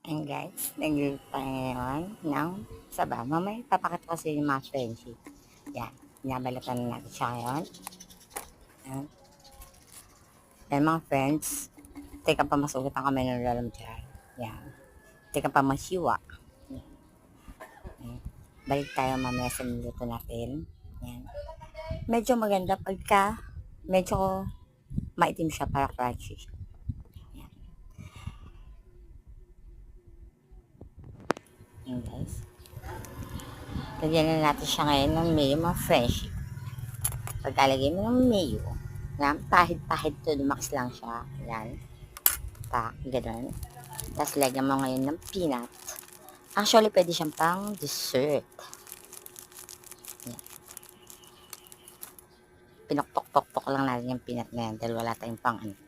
Ayan guys, nag-grill tayo ngayon ng sabaw. Mamaya papakita ko sa inyo yung mga friendship. Yan, binabalatan na natin siya ngayon. Yan. Yan mga friends, teka pa masugot ang kamay ng lalam dyan. Yan, teka pa masiwa. Yan. Balik tayo mamaya sa niluto natin. Yan. Medyo maganda pagka medyo maitim siya para crunchy. Yan guys. Lagyan na natin siya ngayon ng mayo mga friendship. Pagkalagay mo ng mayo, yan, pahid-pahid to, lumakas lang siya. Yan. Ganun. Tapos lagyan mo ngayon ng peanut. Actually, pwede siyang pang dessert. Yan. Pinoktok-tok lang natin yung peanut na yan dahil wala tayong pang ano.